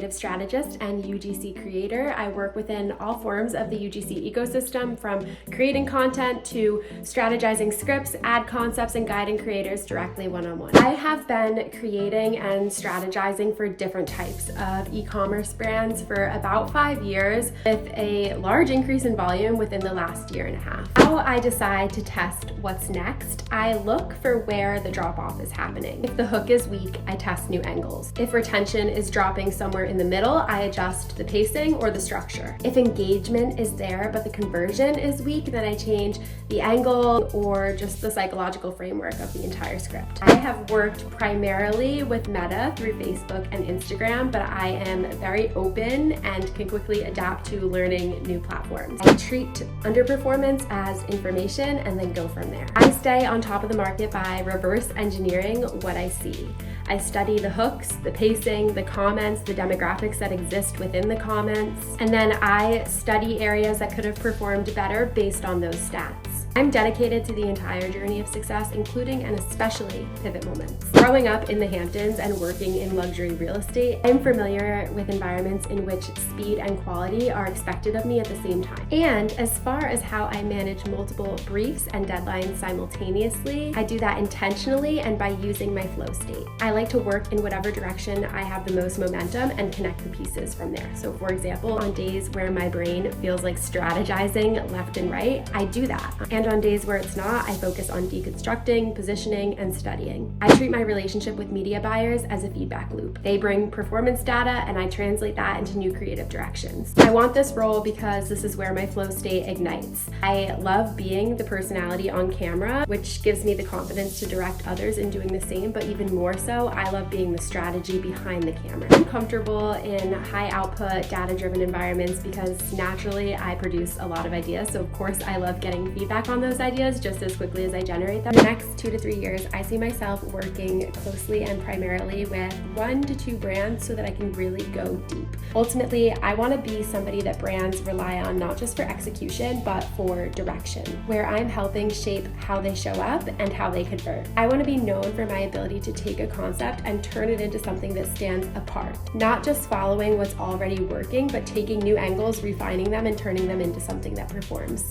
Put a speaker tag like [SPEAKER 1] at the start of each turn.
[SPEAKER 1] creative strategist and UGC creator. I work within all forms of the UGC ecosystem, from creating content to strategizing scripts, ad concepts, and guiding creators directly one-on-one. I have been creating and strategizing for different types of e-commerce brands for about 5 years, with a large increase in volume within the last year and a half. How I decide to test what's next, I look for where the drop-off is happening. If the hook is weak, I test new angles. If retention is dropping somewhere in the middle, I adjust the pacing or the structure. If engagement is there but the conversion is weak, then I change the angle or just the psychological framework of the entire script. I have worked primarily with Meta through Facebook and Instagram, but I am very open and can quickly adapt to learning new platforms. I treat underperformance as information and then go from there. I stay on top of the market by reverse engineering what I see. I study the hooks, the pacing, the comments, the demographics that exist within the comments, and then I study areas that could have performed better based on those stats. I'm dedicated to the entire journey of success, including and especially pivot moments. Growing up in the Hamptons and working in luxury real estate, I'm familiar with environments in which speed and quality are expected of me at the same time. And as far as how I manage multiple briefs and deadlines simultaneously, I do that intentionally and by using my flow state. I like to work in whatever direction I have the most momentum and connect the pieces from there. So for example, on days where my brain feels like strategizing left and right, I do that. And on days where it's not, I focus on deconstructing, positioning, and studying. I treat my relationship with media buyers as a feedback loop. They bring performance data and I translate that into new creative directions. I want this role because this is where my flow state ignites. I love being the personality on camera, which gives me the confidence to direct others in doing the same, but even more so, I love being the strategy behind the camera. I'm comfortable in high output, data-driven environments because naturally I produce a lot of ideas, so of course I love getting feedback on those ideas just as quickly as I generate them. In the next 2 to 3 years, I see myself working closely and primarily with 1 to 2 brands so that I can really go deep. Ultimately, I want to be somebody that brands rely on not just for execution, but for direction, where I'm helping shape how they show up and how they convert. I want to be known for my ability to take a concept and turn it into something that stands apart, not just following what's already working, but taking new angles, refining them, and turning them into something that performs.